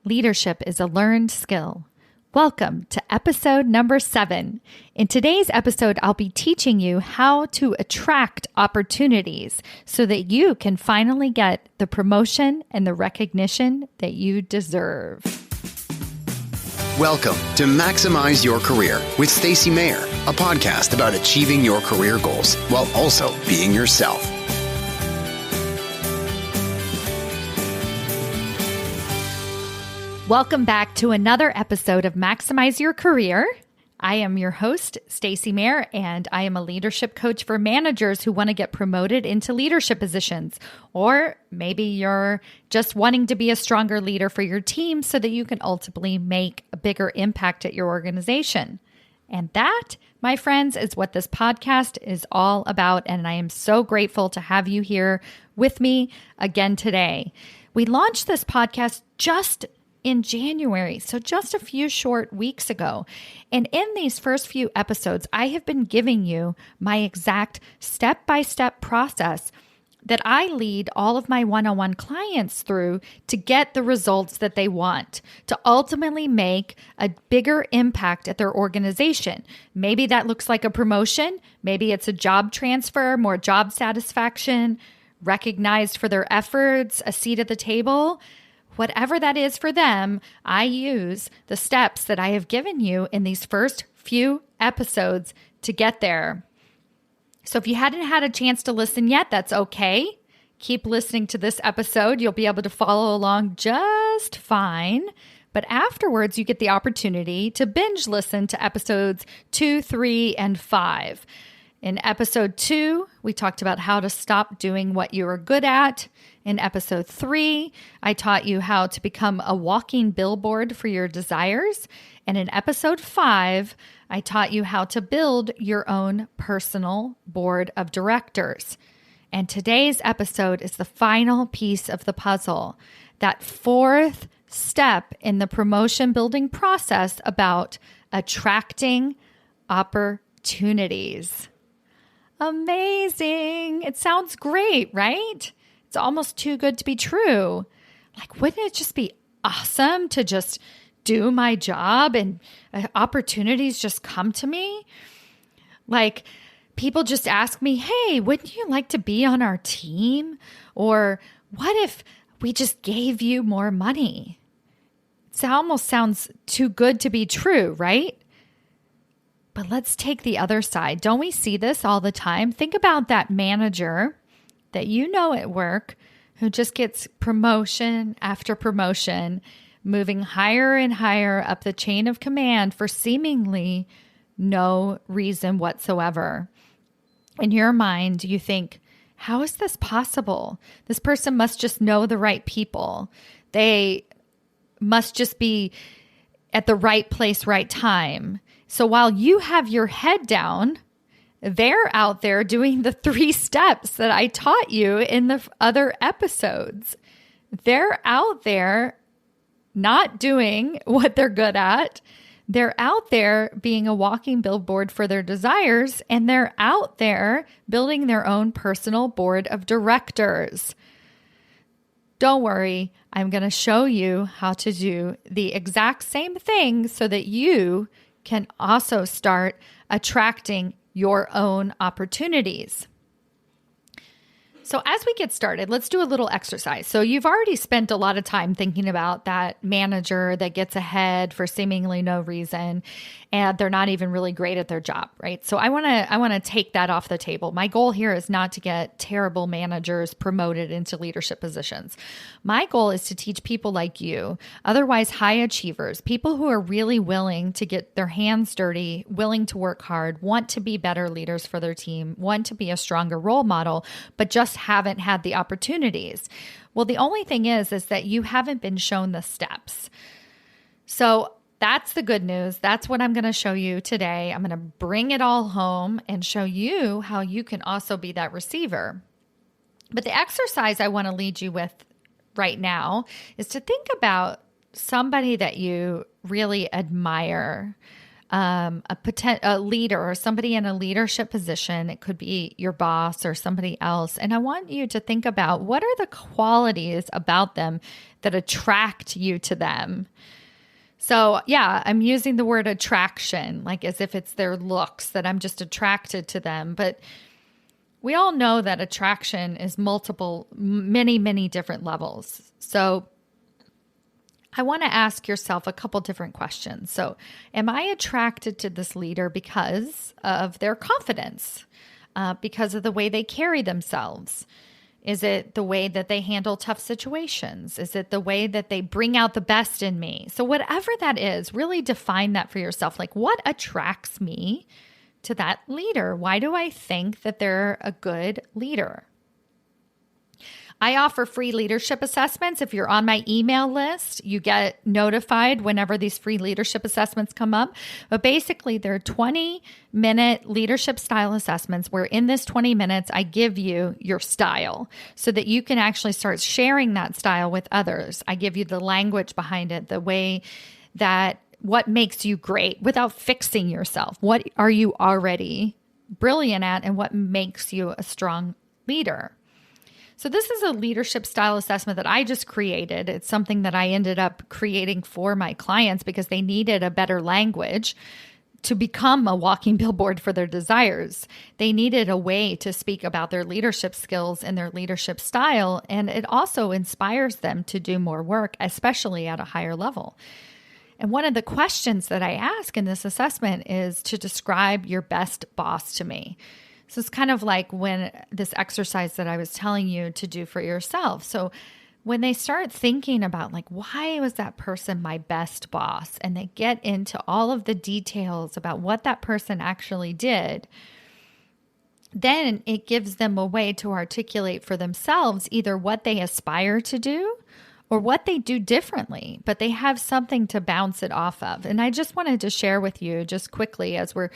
Leadership is a learned skill. Welcome to episode number 7. In today's episode, I'll be teaching you how to attract opportunities so that you can finally get the promotion and the recognition that you deserve. Welcome to Maximize Your Career with Stacy Mayer, a podcast about achieving your career goals while also being yourself. Welcome back to another episode of Maximize Your Career. I am your host, Stacy Mayer, and I am a leadership coach for managers who want to get promoted into leadership positions. Or maybe you're just wanting to be a stronger leader for your team so that you can ultimately make a bigger impact at your organization. And that, my friends, is what this podcast is all about. And I am so grateful to have you here with me again today. We launched this podcast just in January, so just a few short weeks ago. And in these first few episodes, I have been giving you my exact step-by-step process that I lead all of my one-on-one clients through to get the results that they want, to ultimately make a bigger impact at their organization. Maybe that looks like a promotion, maybe it's a job transfer, more job satisfaction, recognized for their efforts, a seat at the table. Whatever that is for them, I use the steps that I have given you in these first few episodes to get there. So if you hadn't had a chance to listen yet, that's okay. Keep listening to this episode. You'll be able to follow along just fine. But afterwards, you get the opportunity to binge listen to episodes 2, 3, and 5. In episode 2, we talked about how to stop doing what you are good at. In episode 3, I taught you how to become a walking billboard for your desires. And in episode 5, I taught you how to build your own personal board of directors. And today's episode is the final piece of the puzzle, that fourth step in the promotion building process about attracting opportunities. Amazing. It sounds great, right? It's almost too good to be true. Like, wouldn't it just be awesome to just do my job and opportunities just come to me? Like, people just ask me, hey, wouldn't you like to be on our team? Or what if we just gave you more money? It almost sounds too good to be true, right? But let's take the other side. Don't we see this all the time? Think about that manager that you know at work who just gets promotion after promotion, moving higher and higher up the chain of command for seemingly no reason whatsoever. In your mind, you think, how is this possible? This person must just know the right people. They must just be at the right place, right time. So while you have your head down, they're out there doing the 3 steps that I taught you in the other episodes. They're out there not doing what they're good at. They're out there being a walking billboard for their desires, and they're out there building their own personal board of directors. Don't worry, I'm going to show you how to do the exact same thing so that you can also start attracting your own opportunities. So as we get started, let's do a little exercise. So you've already spent a lot of time thinking about that manager that gets ahead for seemingly no reason, and they're not even really great at their job, right? So I want to take that off the table. My goal here is not to get terrible managers promoted into leadership positions. My goal is to teach people like you, otherwise high achievers, people who are really willing to get their hands dirty, willing to work hard, want to be better leaders for their team, want to be a stronger role model, but just haven't had the opportunities. Well, the only thing is that you haven't been shown the steps. So that's the good news. That's what I'm going to show you today. I'm going to bring it all home and show you how you can also be that receiver. But the exercise I want to lead you with right now is to think about somebody that you really admire, a leader or somebody in a leadership position. It could be your boss or somebody else. And I want you to think about what are the qualities about them that attract you to them. So yeah, I'm using the word attraction, like as if it's their looks, that I'm just attracted to them. But we all know that attraction is many, many different levels. So I want to ask yourself a couple different questions. So am I attracted to this leader because of their confidence, because of the way they carry themselves? Is it the way that they handle tough situations? Is it the way that they bring out the best in me? So whatever that is, really define that for yourself. Like, what attracts me to that leader? Why do I think that they're a good leader? I offer free leadership assessments. If you're on my email list, you get notified whenever these free leadership assessments come up. But basically, they're 20-minute leadership style assessments where in this 20 minutes, I give you your style so that you can actually start sharing that style with others. I give you the language behind it, the way that what makes you great without fixing yourself. What are you already brilliant at and what makes you a strong leader? So this is a leadership style assessment that I just created. It's something that I ended up creating for my clients because they needed a better language to become a walking billboard for their desires. They needed a way to speak about their leadership skills and their leadership style, and it also inspires them to do more work, especially at a higher level. And one of the questions that I ask in this assessment is to describe your best boss to me. So it's kind of like when this exercise that I was telling you to do for yourself. So when they start thinking about like, why was that person my best boss? And they get into all of the details about what that person actually did, then it gives them a way to articulate for themselves either what they aspire to do or what they do differently, but they have something to bounce it off of. And I just wanted to share with you just quickly as we're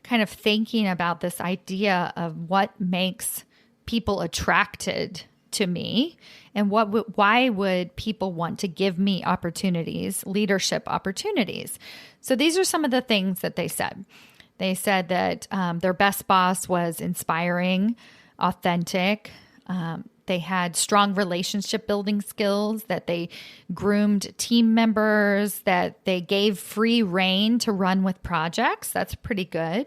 kind of thinking about this idea of what makes people attracted to me and why would people want to give me opportunities, leadership opportunities. So these are some of the things that they said. They said that their best boss was inspiring, authentic, they had strong relationship building skills, that they groomed team members, that they gave free rein to run with projects. That's pretty good.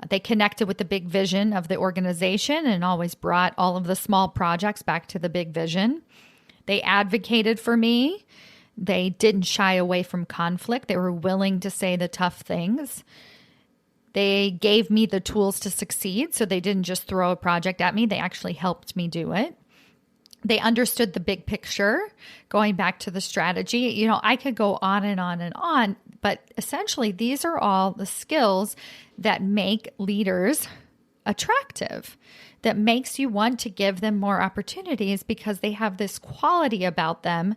They connected with the big vision of the organization and always brought all of the small projects back to the big vision. They advocated for me. They didn't shy away from conflict. They were willing to say the tough things. They gave me the tools to succeed, so they didn't just throw a project at me. They actually helped me do it. They understood the big picture, going back to the strategy. You know, I could go on and on and on, but essentially these are all the skills that make leaders attractive, that makes you want to give them more opportunities because they have this quality about them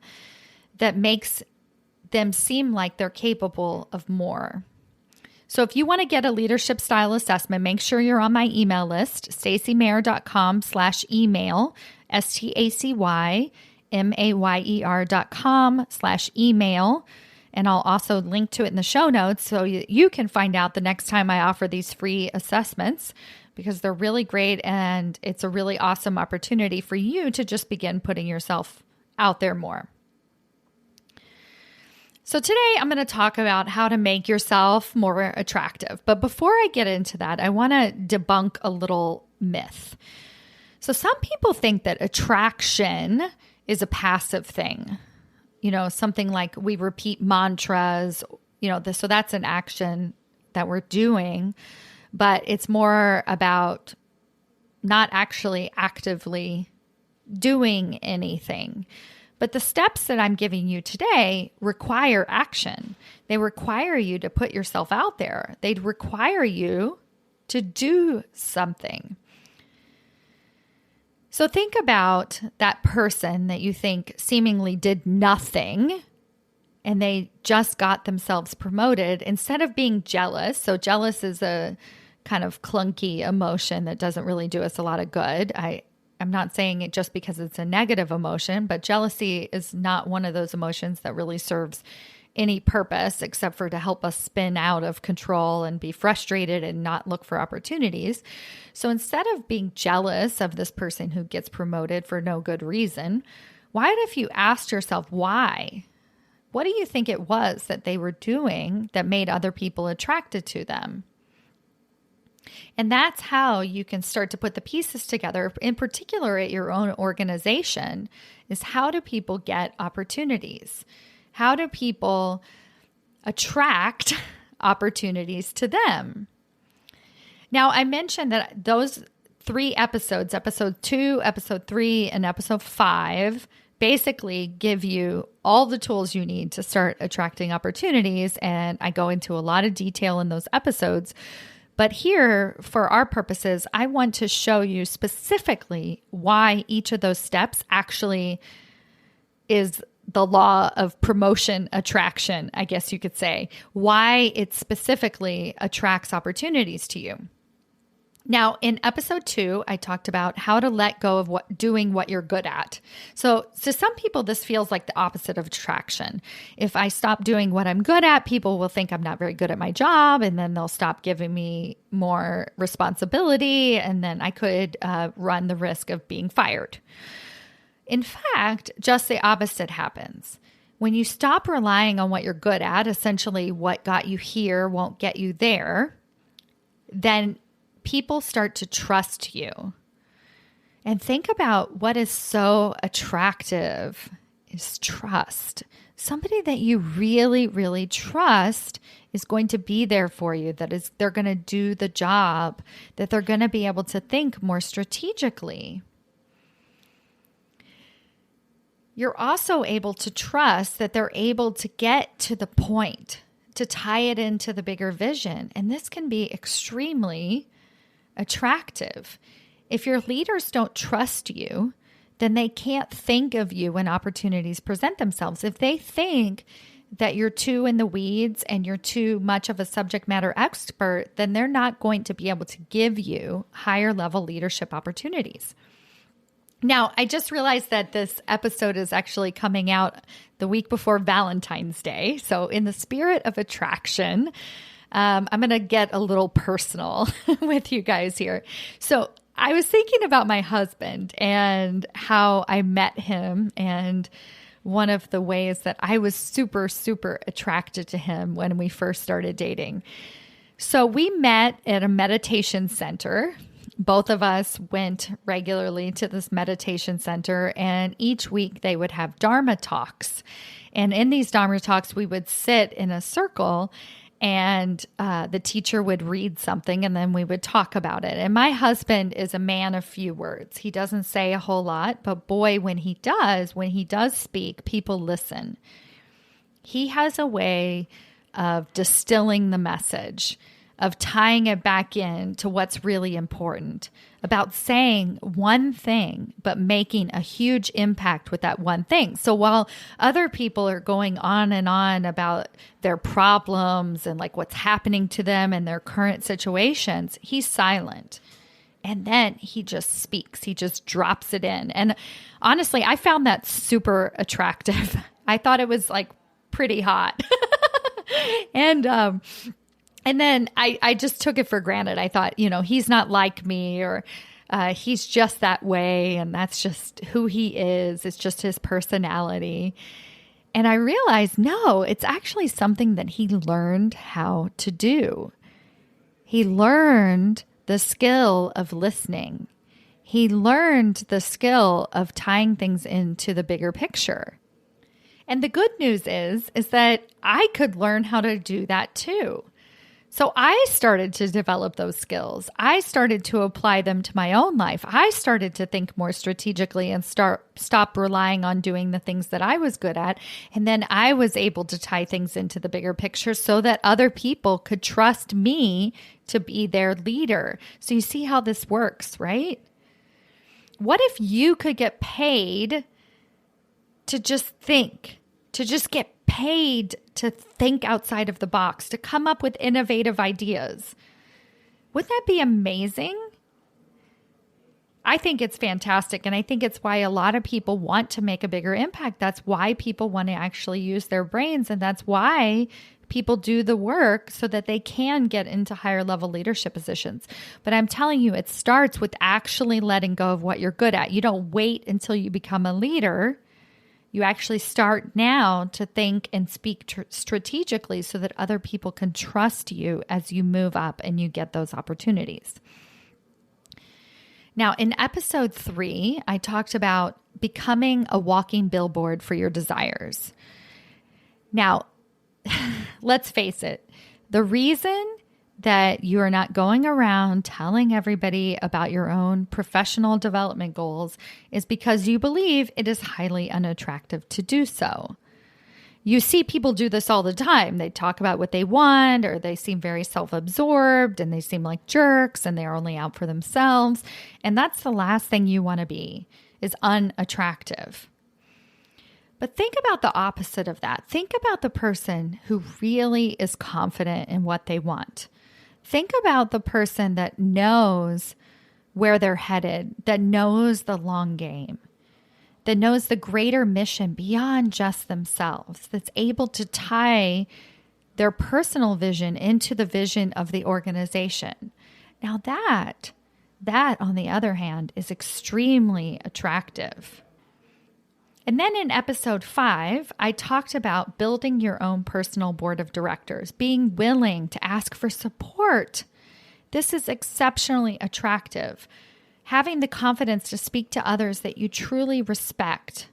that makes them seem like they're capable of more. So if you want to get a leadership style assessment, make sure you're on my email list, stacymayer.com/email, STACYMAYER.com/email. And I'll also link to it in the show notes so you can find out the next time I offer these free assessments, because they're really great and it's a really awesome opportunity for you to just begin putting yourself out there more. So today I'm going to talk about how to make yourself more attractive. But before I get into that, I want to debunk a little myth. So some people think that attraction is a passive thing. You know, something like we repeat mantras, so that's an action that we're doing, but it's more about not actually actively doing anything. But the steps that I'm giving you today require action. They require you to put yourself out there. They'd require you to do something. So think about that person that you think seemingly did nothing and they just got themselves promoted. Instead of being jealous, so jealous is a kind of clunky emotion that doesn't really do us a lot of good. I'm not saying it just because it's a negative emotion, but jealousy is not one of those emotions that really serves any purpose except for to help us spin out of control and be frustrated and not look for opportunities. So instead of being jealous of this person who gets promoted for no good reason, what if you asked yourself why? What do you think it was that they were doing that made other people attracted to them? And that's how you can start to put the pieces together, in particular at your own organization, is how do people get opportunities? How do people attract opportunities to them? Now, I mentioned that those 3 episodes, episode 2, episode 3, and episode 5, basically give you all the tools you need to start attracting opportunities. And I go into a lot of detail in those episodes. But here, for our purposes, I want to show you specifically why each of those steps actually is the law of promotion attraction, I guess you could say, why it specifically attracts opportunities to you. Now, in episode 2, I talked about how to let go of doing what you're good at. So to some people, this feels like the opposite of attraction. If I stop doing what I'm good at, people will think I'm not very good at my job, and then they'll stop giving me more responsibility, and then I could run the risk of being fired. In fact, just the opposite happens. When you stop relying on what you're good at, essentially what got you here won't get you there, then people start to trust you. And think about what is so attractive is trust. Somebody that you really, really trust is going to be there for you, they're going to do the job, that they're going to be able to think more strategically. You're also able to trust that they're able to get to the point, to tie it into the bigger vision. And this can be extremely attractive. If your leaders don't trust you, then they can't think of you when opportunities present themselves. If they think that you're too in the weeds and you're too much of a subject matter expert, then they're not going to be able to give you higher level leadership opportunities. Now, I just realized that this episode is actually coming out the week before Valentine's Day. So in the spirit of attraction, I'm going to get a little personal with you guys here. So I was thinking about my husband and how I met him, and one of the ways that I was super, super attracted to him when we first started dating. So we met at a meditation center. Both of us went regularly to this meditation center, and each week they would have Dharma talks. And in these Dharma talks, we would sit in a circle, and the teacher would read something, and then we would talk about it. And my husband is a man of few words. He doesn't say a whole lot, but boy, when he does speak, people listen. He has a way of distilling the message, of tying it back in to what's really important, about saying one thing, but making a huge impact with that one thing. So while other people are going on and on about their problems and like what's happening to them and their current situations, he's silent. And then he just speaks. He just drops it in. And honestly, I found that super attractive. I thought it was like pretty hot. And then I just took it for granted. I thought, he's not like me, or he's just that way, and that's just who he is. It's just his personality. And I realized, no, it's actually something that he learned how to do. He learned the skill of listening. He learned the skill of tying things into the bigger picture. And the good news is that I could learn how to do that too. So I started to develop those skills. I started to apply them to my own life. I started to think more strategically and stop relying on doing the things that I was good at. And then I was able to tie things into the bigger picture so that other people could trust me to be their leader. So you see how this works, right? What if you could get paid to just think, to just get paid to think outside of the box, to come up with innovative ideas? Wouldn't that be amazing? I think it's fantastic. And I think it's why a lot of people want to make a bigger impact. That's why people want to actually use their brains. And that's why people do the work so that they can get into higher level leadership positions. But I'm telling you, it starts with actually letting go of what you're good at. You don't wait until you become a leader. You actually start now to think and speak strategically so that other people can trust you as you move up and you get those opportunities. Now, in episode 3, I talked about becoming a walking billboard for your desires. Now, let's face it, the reason that you are not going around telling everybody about your own professional development goals is because you believe it is highly unattractive to do so. You see people do this all the time. They talk about what they want, or they seem very self-absorbed and they seem like jerks and they're only out for themselves. And that's the last thing you want to be, is unattractive. But think about the opposite of that. Think about the person who really is confident in what they want. Think about the person that knows where they're headed, that knows the long game, that knows the greater mission beyond just themselves, that's able to tie their personal vision into the vision of the organization. Now that on the other hand, is extremely attractive. And then in episode 5, I talked about building your own personal board of directors, being willing to ask for support. This is exceptionally attractive. Having the confidence to speak to others that you truly respect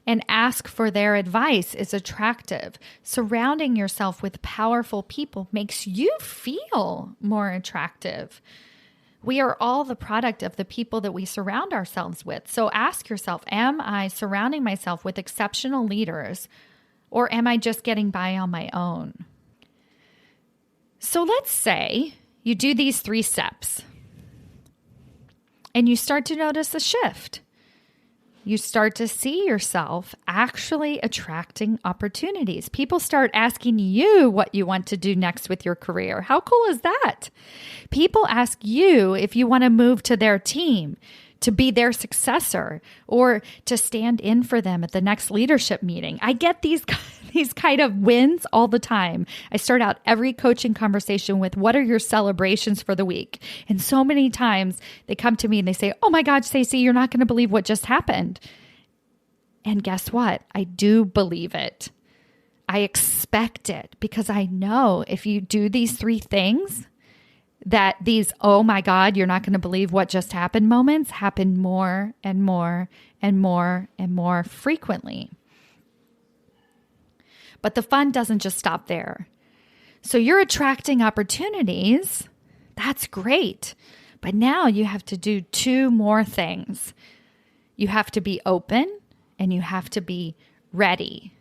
and ask for their advice is attractive. Surrounding yourself with powerful people makes you feel more attractive. We are all the product of the people that we surround ourselves with. So ask yourself, am I surrounding myself with exceptional leaders, or am I just getting by on my own? So let's say you do these 3 steps and you start to notice a shift. You start to see yourself actually attracting opportunities. People start asking you what you want to do next with your career. How cool is that? People ask you if you want to move to their team, to be their successor, or to stand in for them at the next leadership meeting. I get these kind of wins all the time. I start out every coaching conversation with, what are your celebrations for the week? And so many times they come to me and they say, oh my God, Stacy, you're not going to believe what just happened. And guess what? I do believe it. I expect it because I know if you do these 3 things, that these, oh my God, you're not going to believe what just happened moments happen more and more and more and more frequently. But the fun doesn't just stop there. So you're attracting opportunities. That's great. But now you have to do 2 more things. You have to be open and you have to be ready.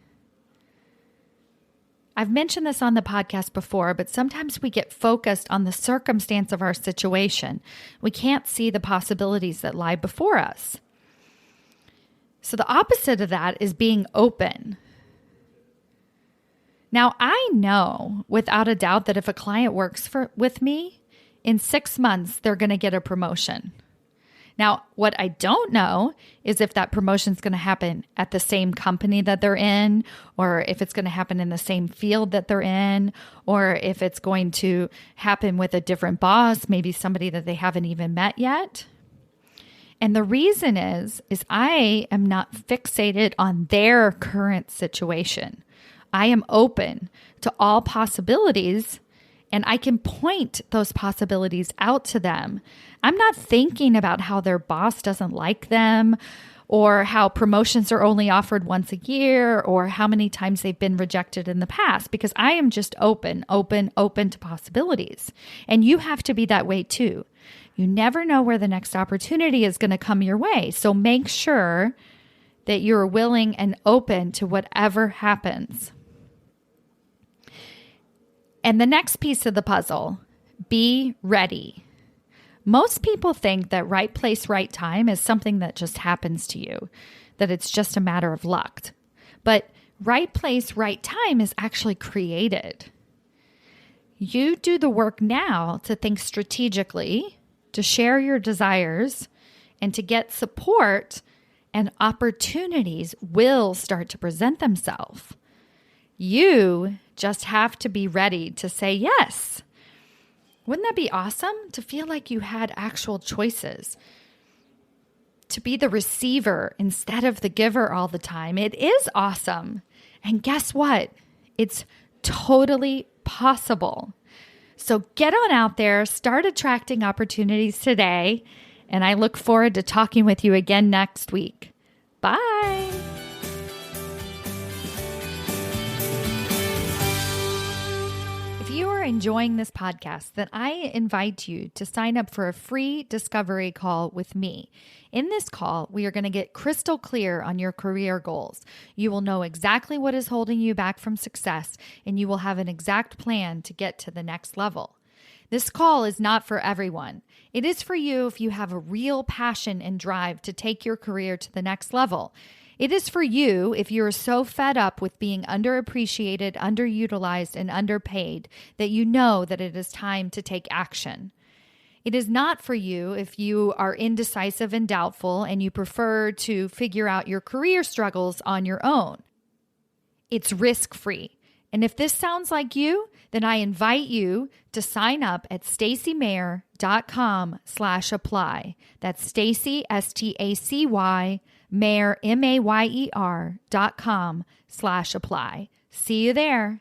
I've mentioned this on the podcast before, but sometimes we get focused on the circumstance of our situation. We can't see the possibilities that lie before us. So the opposite of that is being open. Now, I know without a doubt that if a client works with me, in 6 months, they're going to get a promotion. Now, what I don't know is if that promotion is going to happen at the same company that they're in, or if it's going to happen in the same field that they're in, or if it's going to happen with a different boss, maybe somebody that they haven't even met yet. And the reason is I am not fixated on their current situation. I am open to all possibilities, and I can point those possibilities out to them. I'm not thinking about how their boss doesn't like them, or how promotions are only offered once a year, or how many times they've been rejected in the past, because I am just open to possibilities. And you have to be that way too. You never know where the next opportunity is going to come your way. So make sure that you're willing and open to whatever happens. And the next piece of the puzzle, be ready. Most people think that right place, right time is something that just happens to you, that it's just a matter of luck. But right place, right time is actually created. You do the work now to think strategically, to share your desires, and to get support, and opportunities will start to present themselves. You just have to be ready to say yes. Wouldn't that be awesome to feel like you had actual choices? To be the receiver instead of the giver all the time. It is awesome. And guess what? It's totally possible. So get on out there, start attracting opportunities today, and I look forward to talking with you again next week. Bye. If you are enjoying this podcast, then I invite you to sign up for a free discovery call with me. In this call, we are going to get crystal clear on your career goals. You will know exactly what is holding you back from success, and you will have an exact plan to get to the next level. This call is not for everyone. It is for you if you have a real passion and drive to take your career to the next level. It is for you if you're so fed up with being underappreciated, underutilized, and underpaid that you know that it is time to take action. It is not for you if you are indecisive and doubtful and you prefer to figure out your career struggles on your own. It's risk-free. And if this sounds like you, then I invite you to sign up at stacymayer.com/apply. That's Stacy, STACY, Mayer, MAYER.com/apply. See you there.